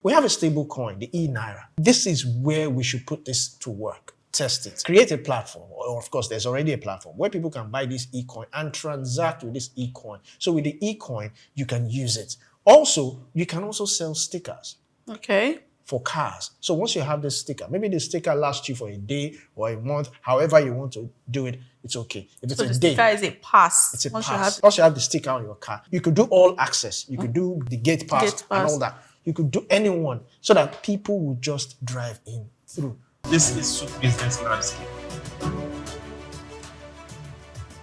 We have a stable coin, the e-Naira. This is where we should put this to work. Test it. Create a platform, or of course, there's already a platform where people can buy this e-coin and transact with this e-coin. So with the e-coin, you can use it. Also, you can also sell stickers. Okay. For cars. So once you have this sticker, maybe the sticker lasts you for a day or a month, however you want to do it, it's okay. If it's So a the day, sticker is a pass. it's a pass. Once you have the sticker on your car, you could do all access. You could do the gate pass and all that. You could do anyone so that people will just drive in through. This is Souk Business Landscape.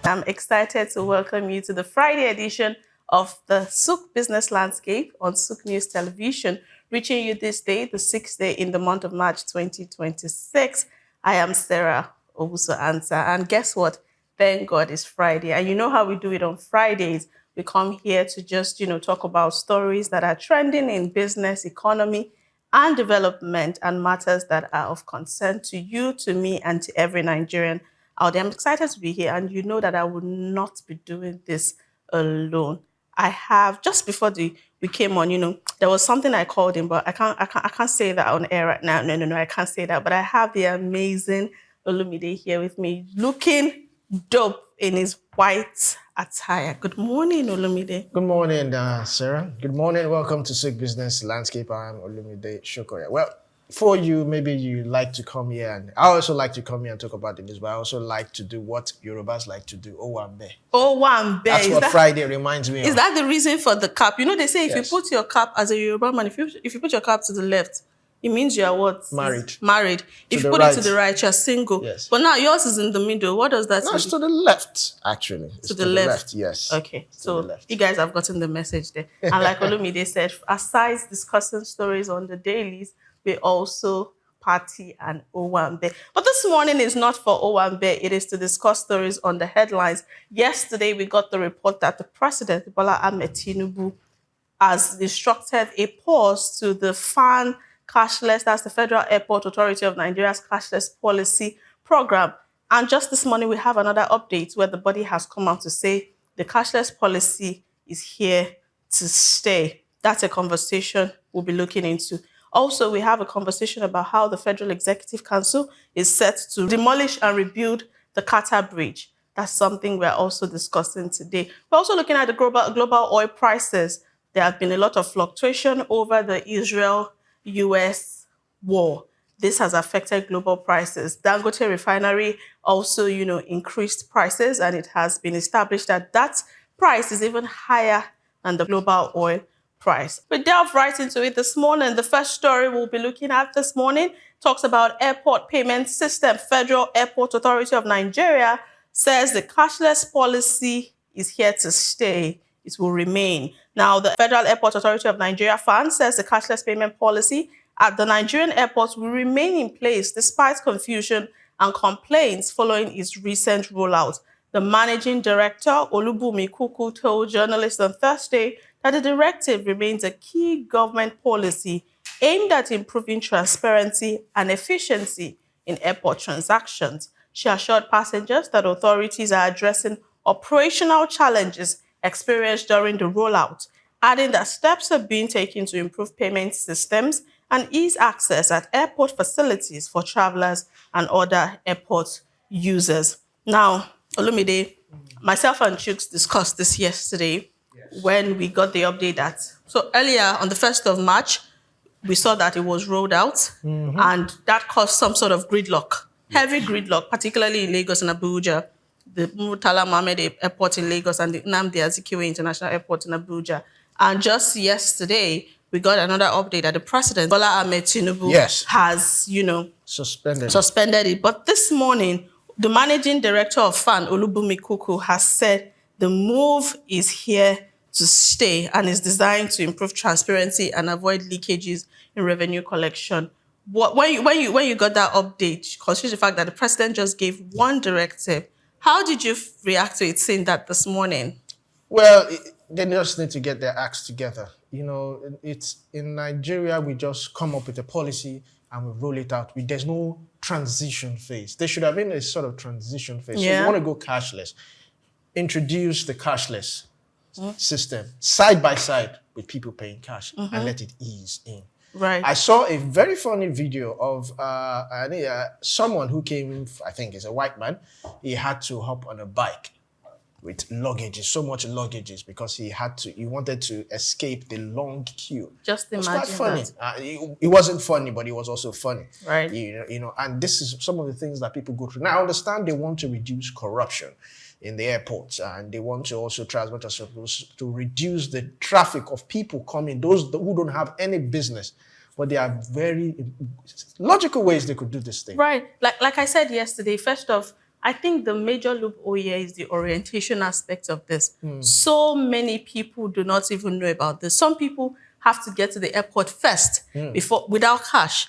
I'm excited to welcome you to the Friday edition of the Souk Business Landscape on Souk News Television, reaching you this day, the 6th day in the month of March 2026. I am Sarah Obuso-Ansah, and guess what? Thank God it's Friday. And you know how we do it on Fridays. We come here to just, talk about stories that are trending in business, economy, and development, and matters that are of concern to you, to me, and to every Nigerian out there. I'm excited to be here, and you know that I would not be doing this alone. I have, just before we came on, there was something I called him, but I can't say that on air right now. No, I can't say that. But I have the amazing Olumide here with me, looking dope in his white attire. Good morning, Olumide. Good morning, Sarah. Good morning. Welcome to Souk Business Landscape. I'm Olumide Shokoya. Well, for you, maybe you like to come here, and I also like to come here and talk about the news, but I also like to do what Yorubas like to do, Owambe. Owambe. That's what Friday reminds me of. Is that the reason for the cap? They say if you put your cap as a Yoruba man, if you put your cap to the left, it means you are what? Married. If you put it to the right, you're single. Yes. But now yours is in the middle. What does that mean? No, it's to the left, actually. It's to the left, yes. Okay, so you guys have gotten the message there. And like Olumide said, aside discussing stories on the dailies, we also party and Owambe. But this morning is not for Owambe. It is to discuss stories on the headlines. Yesterday, we got the report that the President, Bola Ahmed Tinubu, has instructed a pause to the FAAN Cashless, that's the Federal Airport Authority of Nigeria's cashless policy program. And just this morning, we have another update where the body has come out to say the cashless policy is here to stay. That's a conversation we'll be looking into. Also, we have a conversation about how the Federal Executive Council is set to demolish and rebuild the Qatar Bridge. That's something we're also discussing today. We're also looking at the global oil prices. There have been a lot of fluctuation over the Israel-US war. This has affected global prices. Dangote Refinery also, increased prices, and it has been established that that price is even higher than the global oil price. We delve right into it this morning. The first story we'll be looking at this morning talks about airport payment system. Federal Airport Authority of Nigeria says the cashless policy is here to stay. It will remain. Now, the Federal Airport Authority of Nigeria, FAAN, says the cashless payment policy at the Nigerian airports will remain in place despite confusion and complaints following its recent rollout. The managing director, Olubumi Kuku, told journalists on Thursday that the directive remains a key government policy aimed at improving transparency and efficiency in airport transactions. She assured passengers that authorities are addressing operational challenges experienced during the rollout, adding that steps are being taken to improve payment systems and ease access at airport facilities for travelers and other airport users. Now, Olumide, myself and Chooks discussed this yesterday when we got the update that, so earlier on the 1st of March, we saw that it was rolled out, and that caused some sort of gridlock, heavy gridlock, particularly in Lagos and Abuja, the Murtala Mohammed Airport in Lagos and the Nnamdi Azikiwe International Airport in Abuja. And just yesterday, we got another update that the President, Bola Ahmed Tinubu, has, suspended it. But this morning, the Managing Director of FAAN, Olubumi Kuku, has said the move is here to stay and is designed to improve transparency and avoid leakages in revenue collection. When you got that update, considering the fact that the President just gave one directive, how did you react to it, saying that this morning? Well, they just need to get their acts together. It's in Nigeria, we just come up with a policy and we roll it out. There's no transition phase. There should have been a sort of transition phase. Yeah. So you want to go cashless. Introduce the cashless system side by side with people paying cash and let it ease in. Right. I saw a very funny video of someone who came, I think it's a white man. He had to hop on a bike with luggages, so much luggages, because he wanted to escape the long queue. Just It was imagine quite funny. that. It wasn't funny, but it was also funny. Right. And this is some of the things that people go through. Now, I understand they want to reduce corruption in the airports, and they want to also try as much as possible to reduce the traffic of people coming, those who don't have any business. But there are very logical ways they could do this thing. Right. Like I said yesterday, first off, I think the major loophole here is the orientation aspect of this. So many people do not even know about this. Some people have to get to the airport first without cash,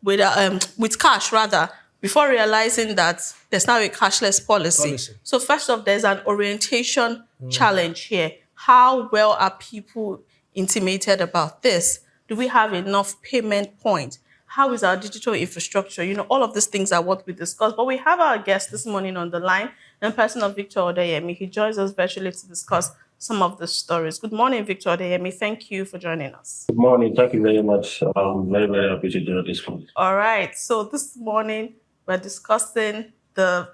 with cash rather, before realizing that there's now a cashless policy. So first off, there's an orientation challenge here. How well are people intimated about this? Do we have enough payment points? How is our digital infrastructure? All of these things are what we discussed. But we have our guest this morning on the line, in person of Victor Odeyemi. He joins us virtually to discuss some of the stories. Good morning, Victor Odeyemi. Thank you for joining us. Good morning. Thank you very much. I'm very, very happy to join this morning. All right. So this morning, we're discussing the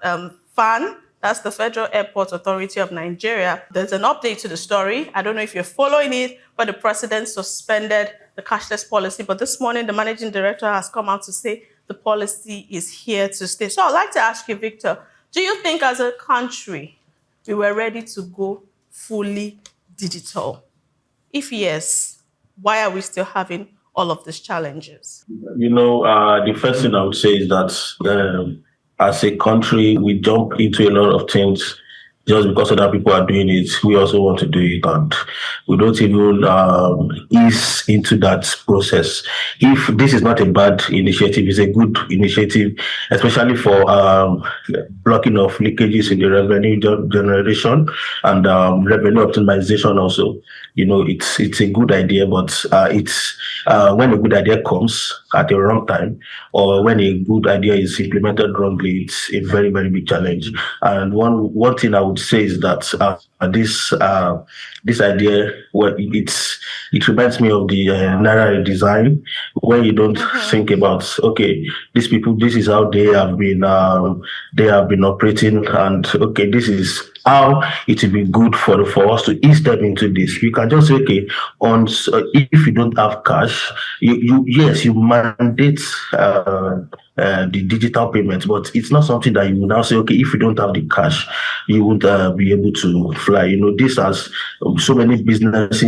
FAAN. That's the Federal Airport Authority of Nigeria. There's an update to the story. I don't know if you're following it, but the president suspended the cashless policy. But this morning, the managing director has come out to say the policy is here to stay. So I'd like to ask you, Victor, do you think as a country, we were ready to go fully digital? If yes, why are we still having all of these challenges? The first thing I would say is that as a country, we jump into a lot of things just because other people are doing it. We also want to do it, and we don't even ease into that process. If this is not a bad initiative, it's a good initiative, especially for blocking of leakages in the revenue generation and revenue optimization also. It's a good idea, but it's when a good idea comes at the wrong time, or when a good idea is implemented wrongly, it's a very, very big challenge. And one thing I would say is that this idea, it reminds me of the Naira design, where you don't think about, okay, these people, this is how they have been operating, and okay, this is how it will be good for us to ease them into this. You can just say, okay, if you don't have cash, you mandate the digital payments, but it's not something that you will now say, okay, if you don't have the cash, you won't be able to fly. This has so many business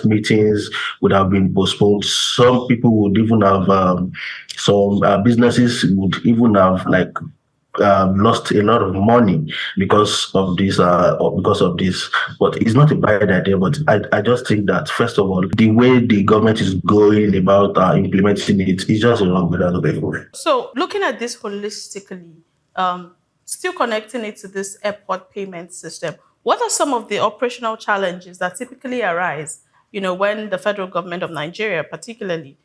meetings would have been postponed. Some people would even have, some businesses would even have lost a lot of money because of this. But it's not a bad idea. But I just think that, first of all, the way the government is going about implementing it is just a wrong way. So looking at this holistically, still connecting it to this airport payment system, what are some of the operational challenges that typically arise, when the federal government of Nigeria particularly,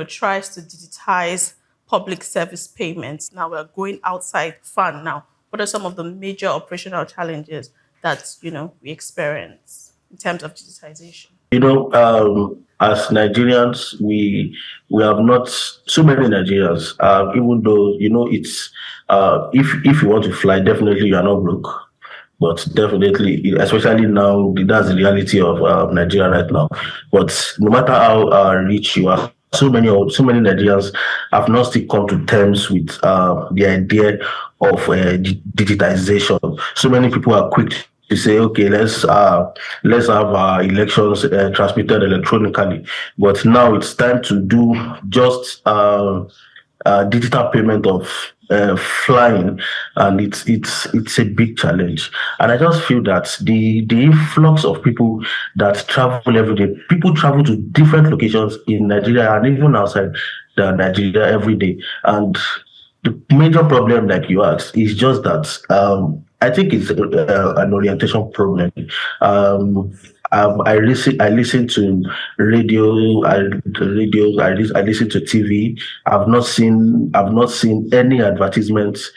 tries to digitize public service payments? Now we're going outside FAAN now. What are some of the major operational challenges that, we experience in terms of digitization? As Nigerians, we have not, so many Nigerians, even though, it's, if you want to fly, definitely you are not broke. But definitely, especially now, that's the reality of Nigeria right now. But no matter how rich you are, so many Nigerians have not still come to terms with the idea of digitization. So many people are quick to say, okay, let's have elections transmitted electronically. But now it's time to do just digital payment of flying, and it's a big challenge. And I just feel that the influx of people that travel every day, people travel to different locations in Nigeria and even outside Nigeria every day. And the major problem, like you asked, is just that I think it's an orientation problem. I listen to radio. I listen to TV. I've not seen any advertisements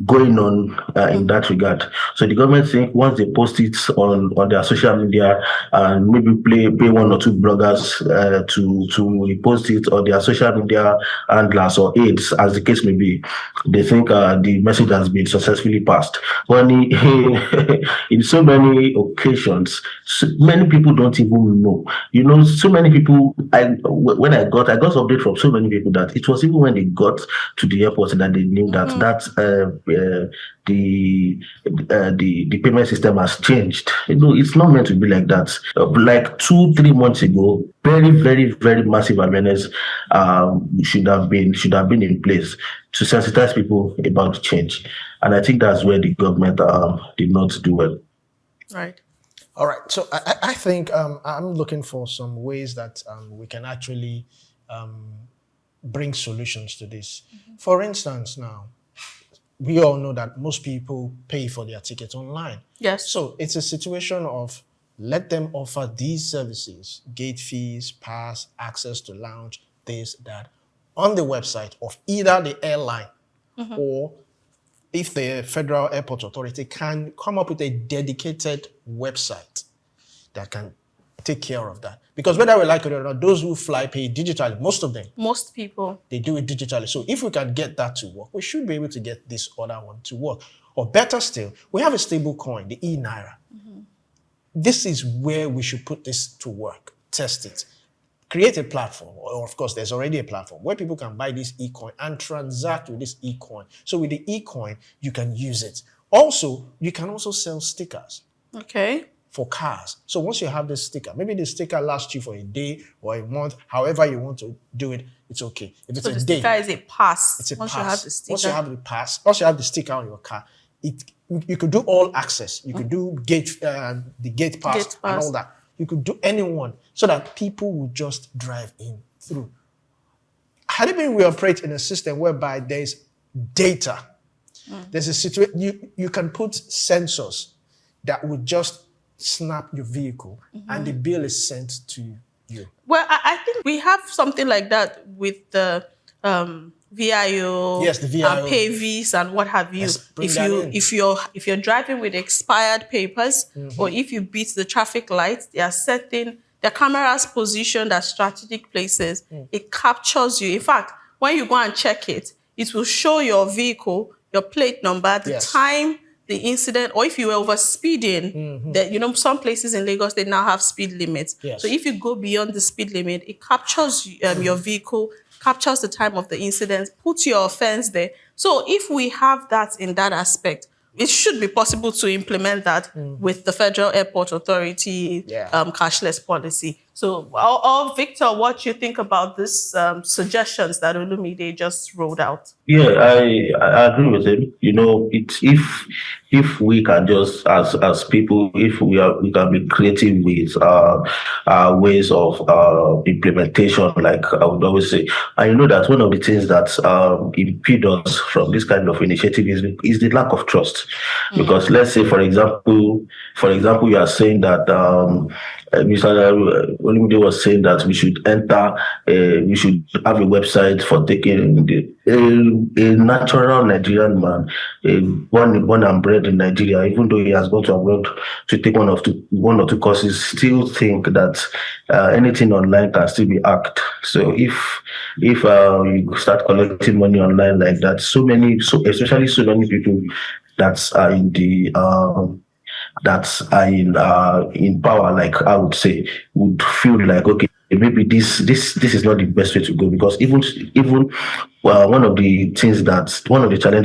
going on in that regard. So the government think once they post it on their social media and maybe pay one or two bloggers to repost it on their social media handlers or aides, as the case may be, they think the message has been successfully passed. When in so many occasions, so many people don't even know. So many people. When I got update from so many people that it was even when they got to the airport that they knew that the payment system has changed. It's not meant to be like that. Like 2-3 months ago, very, very, very massive awareness should have been in place to sensitize people about change. And I think that's where the government did not do well. Right. All right. So I think I'm looking for some ways that we can actually bring solutions to this. For instance, now, we all know that most people pay for their tickets online. Yes. So it's a situation of let them offer these services, gate fees, pass, access to lounge, this, that, on the website of either the airline or if the Federal Airport Authority can come up with a dedicated website that can take care of that. Because whether we like it or not, those who fly pay digitally, most of them. Most people. They do it digitally. So if we can get that to work, we should be able to get this other one to work. Or better still, we have a stable coin, the e-Naira. This is where we should put this to work, test it. Create a platform, or of course, there's already a platform where people can buy this e-coin and transact with this e-coin. So with the e-coin, you can use it. Also, you can also sell stickers. Okay. For cars. So once you have this sticker, maybe the sticker lasts you for a day or a month, however you want to do it, it's okay. If it's So a the day, sticker is a pass. it's a Once pass. you have the sticker. Once you have the pass, once you have the sticker on your car, you could do all access. You could do the gate pass and all that. You could do anyone so that people will just drive in through. Had it been we operate in a system whereby there's data, there's a situation, you can put sensors that would just snap your vehicle and the bill is sent to you. Well, I think we have something like that with the VIO, Yes, the VIO. PayVs and what have you. Let's bring that in. If you're driving with expired papers or if you beat the traffic lights, they are setting the cameras positioned at strategic places. It captures you. In fact, when you go and check it, it will show your vehicle, your plate number, the time, the incident, or if you were over speeding, that some places in Lagos they now have speed limits. Yes. So if you go beyond the speed limit, it captures your vehicle, captures the time of the incident, puts your offense there. So if we have that in that aspect, it should be possible to implement that with the Federal Airport Authority cashless policy. So, Victor, what do you think about these suggestions that Olumide just rolled out? Yeah, I agree with him. If we can just as people, if we can be creative with ways of implementation, like I would always say. I know that one of the things that impede us from this kind of initiative is the lack of trust. Because let's say, for example, you are saying that Mr. Olumide was saying that we should we should have a website for taking a natural Nigerian man, born and bred in Nigeria, even though he has gone to abroad to take one or two courses, still think that anything online can still be hacked. So if you start collecting money online like that, especially so many people that are in power, like I would say, would feel like, okay, maybe this is not the best way to go, because even one of the challenges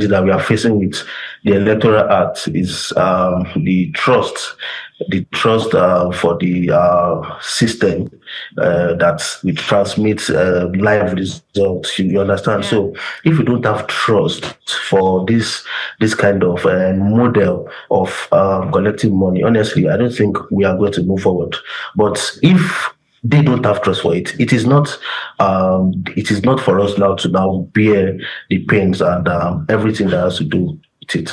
that we are facing with the Electoral Act is the trust for the system that we transmit live results. You understand? Yeah. So if you don't have trust for this kind of model of collecting money, honestly, I don't think we are going to move forward. But if they don't have trust for it, it is not for us now to bear the pains and everything that has to do with it.